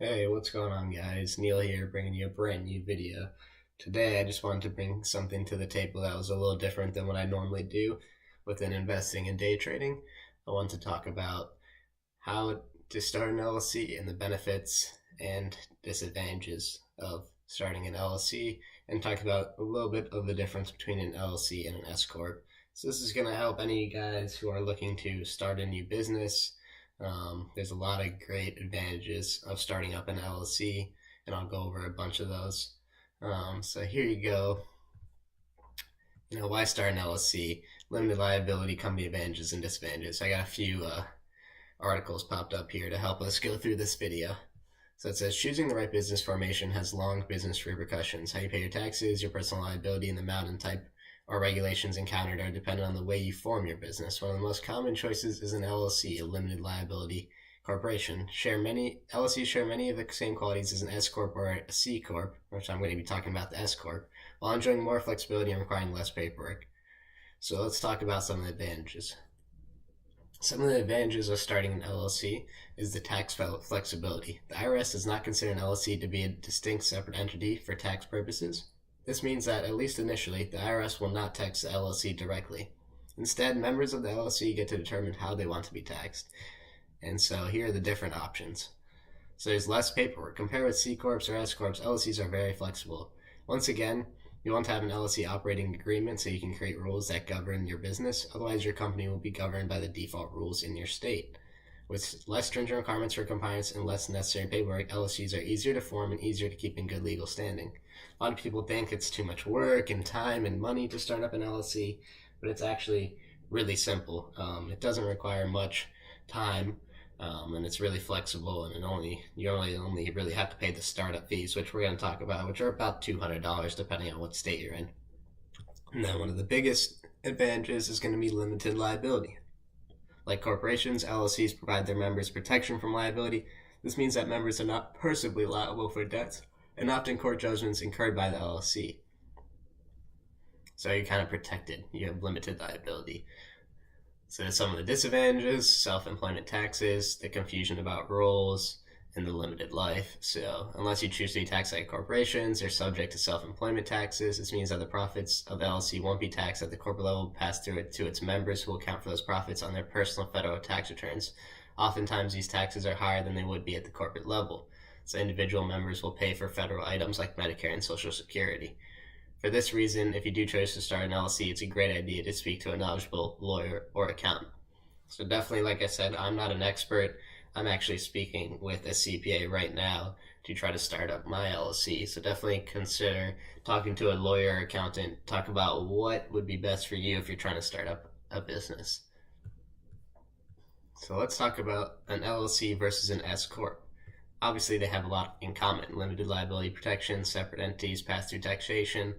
Hey, what's going on, guys? Neil here, bringing you a brand new video. Today, I just wanted to bring something to the table that was a little different than what I normally do within investing and day trading. I want to talk about how to start an LLC and the benefits and disadvantages of starting an LLC, and talk about a little bit of the difference between an LLC and an S Corp. So this is going to help any guys who are looking to start a new business. There's a lot of great advantages of starting up an LLC, and I'll go over a bunch of those. So here you go. Why start an LLC? Limited liability, company advantages and disadvantages. I got a few articles popped up here to help us go through this video. So it says, choosing the right business formation has long business repercussions. How you pay your taxes, your personal liability, and the amount and type or regulations encountered are dependent on the way you form your business. One of the most common choices is an LLC, a limited liability corporation. LLCs share many of the same qualities as an S Corp or a C Corp, which I'm going to be talking about the S Corp, while enjoying more flexibility and requiring less paperwork. So let's talk about some of the advantages. Some of the advantages of starting an LLC is the tax flexibility. The IRS does not consider an LLC to be a distinct separate entity for tax purposes. This means that, at least initially, the IRS will not tax the LLC directly. Instead, members of the LLC get to determine how they want to be taxed. And so here are the different options. So there's less paperwork. Compared with C Corps or S Corps, LLCs are very flexible. Once again, you want to have an LLC operating agreement so you can create rules that govern your business. Otherwise, your company will be governed by the default rules in your state. With less stringent requirements for compliance and less necessary paperwork, LLCs are easier to form and easier to keep in good legal standing. A lot of people think it's too much work and time and money to start up an LLC, but it's actually really simple. It doesn't require much time, and it's really flexible, and you only really have to pay the startup fees, which we're going to talk about, which are about $200 depending on what state you're in. And then one of the biggest advantages is going to be limited liability. Like corporations, LLCs provide their members protection from liability. This means that members are not personally liable for debts and often court judgments incurred by the LLC. So you're kind of protected. You have limited liability. So some of the disadvantages: self-employment taxes, the confusion about rules, and the limited life. So unless you choose to be taxed like corporations, they're subject to self-employment taxes. This means that the profits of the LLC won't be taxed at the corporate level, passed through it to its members, who will account for those profits on their personal federal tax returns. Oftentimes, these taxes are higher than they would be at the corporate level. So individual members will pay for federal items like Medicare and Social Security. For this reason, if you do choose to start an LLC, it's a great idea to speak to a knowledgeable lawyer or accountant. So definitely, like I said, I'm not an expert. I'm actually speaking with a CPA right now to try to start up my LLC. So definitely consider talking to a lawyer or accountant. Talk about what would be best for you if you're trying to start up a business. So let's talk about an LLC versus an S Corp. Obviously, they have a lot in common: limited liability protection, separate entities, pass-through taxation.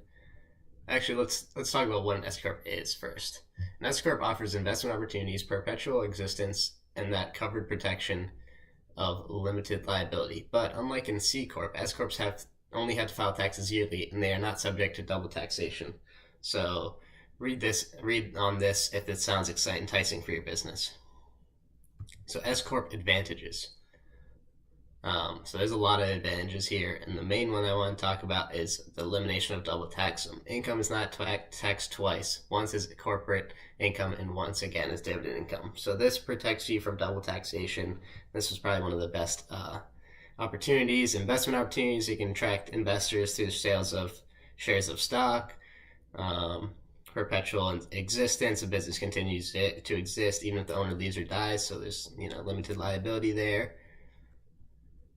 Actually, let's talk about what an S Corp is first. An S Corp offers investment opportunities, perpetual existence, and that covered protection of limited liability. But unlike in C Corp, S Corps only have to file taxes yearly, and they are not subject to double taxation. So read on this if it sounds enticing for your business. So S Corp advantages. So there's a lot of advantages here, and the main one I want to talk about is the elimination of double tax. Income is not taxed twice. Once is corporate income, and once again is dividend income. So this protects you from double taxation. This was probably one of the best opportunities, investment opportunities. You can attract investors through sales of shares of stock. Perpetual existence. A business continues to exist even if the owner leaves or dies. So there's limited liability there.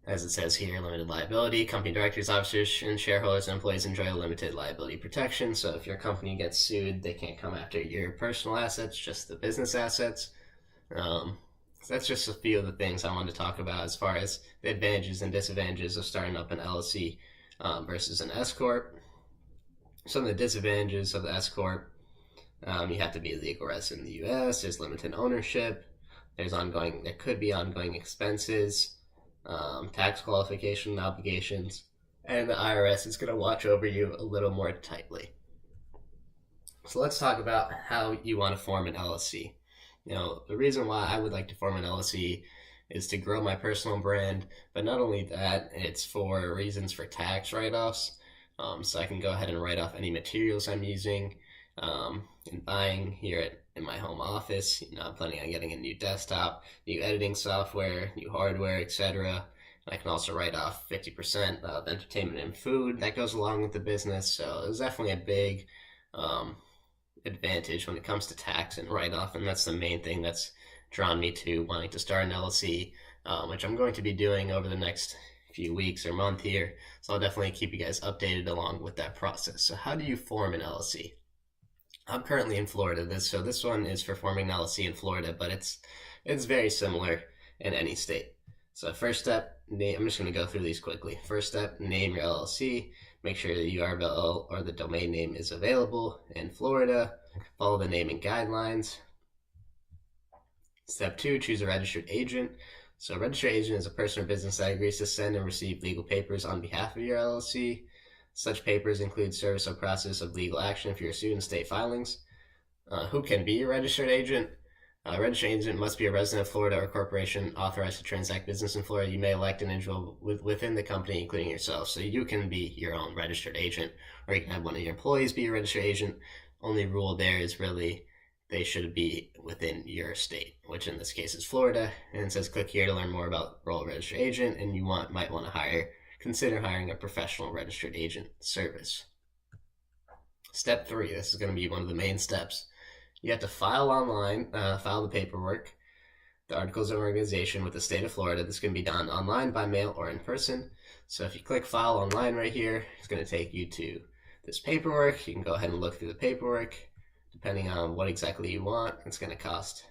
As it says here, limited liability. Company directors, officers, and shareholders and employees enjoy limited liability protection. So if your company gets sued, they can't come after your personal assets, just the business assets. So that's just a few of the things I wanted to talk about as far as the advantages and disadvantages of starting up an LLC versus an S Corp. Some of the disadvantages of the S Corp: you have to be a legal resident in the U.S. There's limited ownership. There could be ongoing expenses. Tax qualification obligations, and the IRS is going to watch over you a little more tightly. So let's talk about how you want to form an LLC. The reason why I would like to form an LLC is to grow my personal brand. But not only that, it's for reasons for tax write-offs. So I can go ahead and write off any materials I'm using and buying here in my home office. I'm planning on getting a new desktop, new editing software, new hardware, etc. I can also write off 50% of entertainment and food that goes along with the business. So it's definitely a big advantage when it comes to tax and write-off, and that's the main thing that's drawn me to wanting to start an LLC, which I'm going to be doing over the next few weeks or month here. So I'll definitely keep you guys updated along with that process. So how do you form an LLC? I'm currently in Florida, so this one is for forming an LLC in Florida, but it's very similar in any state. So first step, I'm just going to go through these quickly. First step, name your LLC. Make sure the URL or the domain name is available in Florida. Follow the naming guidelines. Step 2, choose a registered agent. So a registered agent is a person or business that agrees to send and receive legal papers on behalf of your LLC. Such papers include service or process of legal action if you're sued in state filings. Who can be a registered agent? A registered agent must be a resident of Florida or corporation authorized to transact business in Florida. You may elect an individual within the company, including yourself. So you can be your own registered agent, or you can have one of your employees be a registered agent. Only rule there is really they should be within your state, which in this case is Florida. And it says click here to learn more about role of registered agent, and you might want to consider hiring a professional registered agent service. Step 3, this is going to be one of the main steps. You have to file online, file the paperwork, the articles of organization with the state of Florida. This can be done online, by mail, or in person. So if you click file online right here, it's going to take you to this paperwork. You can go ahead and look through the paperwork. Depending on what exactly you want, it's going to cost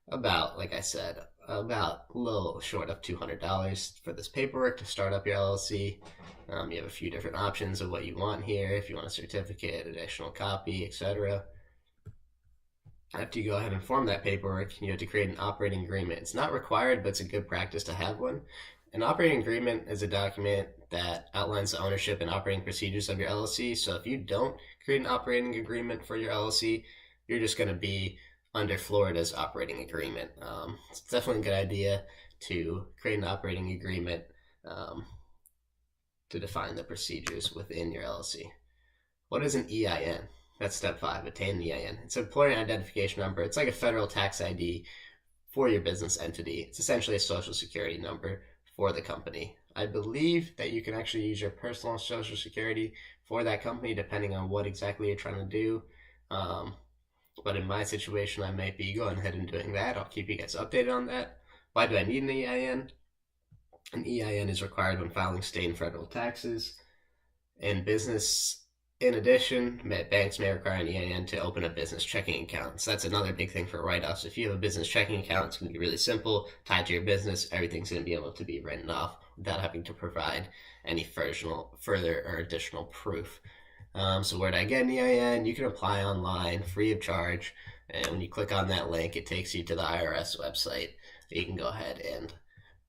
about, like I said, about a little short of $200 for this paperwork to start up your LLC. You have a few different options of what you want here. If you want a certificate, additional copy, etc. After you go ahead and form that paperwork, you have to create an operating agreement. It's not required, but it's a good practice to have one. An operating agreement is a document that outlines the ownership and operating procedures of your LLC. So if you don't create an operating agreement for your LLC, you're just going to be under Florida's operating agreement. It's definitely a good idea to create an operating agreement to define the procedures within your LLC. What is an EIN? That's step 5, obtain an EIN. It's an employer identification number. It's like a federal tax ID for your business entity. It's essentially a social security number for the company. I believe that you can actually use your personal social security for that company depending on what exactly you're trying to do. But in my situation, I might be going ahead and doing that. I'll keep you guys updated on that. Why do I need an EIN? An EIN is required when filing state and federal taxes. In addition, banks may require an EIN to open a business checking account. So that's another big thing for write-offs. If you have a business checking account, it's going to be really simple, tied to your business. Everything's going to be able to be written off without having to provide any further or additional proof. So where do I get an EIN? You can apply online, free of charge. And when you click on that link, it takes you to the IRS website. You can go ahead and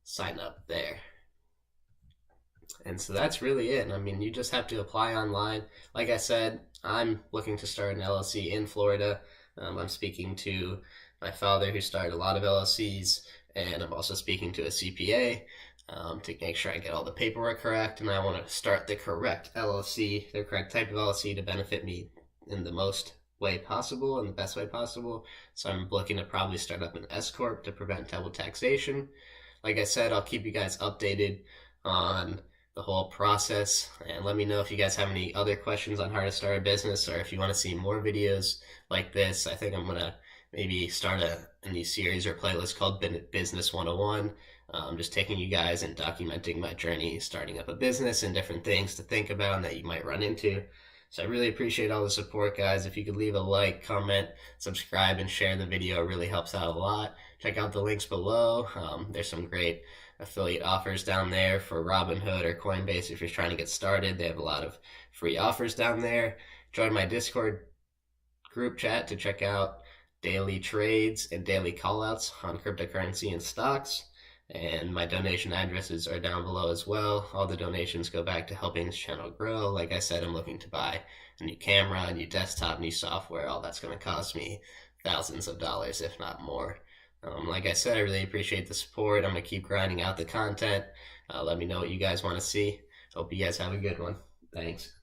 sign up there. And so that's really it. I mean, you just have to apply online. Like I said, I'm looking to start an LLC in Florida. I'm speaking to my father who started a lot of LLCs, and I'm also speaking to a CPA to make sure I get all the paperwork correct. And I want to start the correct LLC, the correct type of LLC to benefit me in the most way possible and the best way possible. So I'm looking to probably start up an S-Corp to prevent double taxation. Like I said, I'll keep you guys updated on the whole process, and let me know if you guys have any other questions on how to start a business, or if you want to see more videos like this. I think I'm going to maybe start a new series or playlist called Business 101. Just taking you guys and documenting my journey starting up a business and different things to think about and that you might run into. So I really appreciate all the support, guys. If you could leave a like, comment, subscribe, and share the video, it really helps out a lot. Check out the links below. There's some great affiliate offers down there for Robinhood or Coinbase if you're trying to get started. They have a lot of free offers down there. Join my Discord group chat to check out daily trades and daily callouts on cryptocurrency and stocks. And my donation addresses are down below as well. All the donations go back to helping this channel grow. Like I said, I'm looking to buy a new camera, a new desktop, new software. All that's going to cost me thousands of dollars, if not more. Like I said, I really appreciate the support. I'm going to keep grinding out the content. Let me know what you guys want to see. Hope you guys have a good one. Thanks.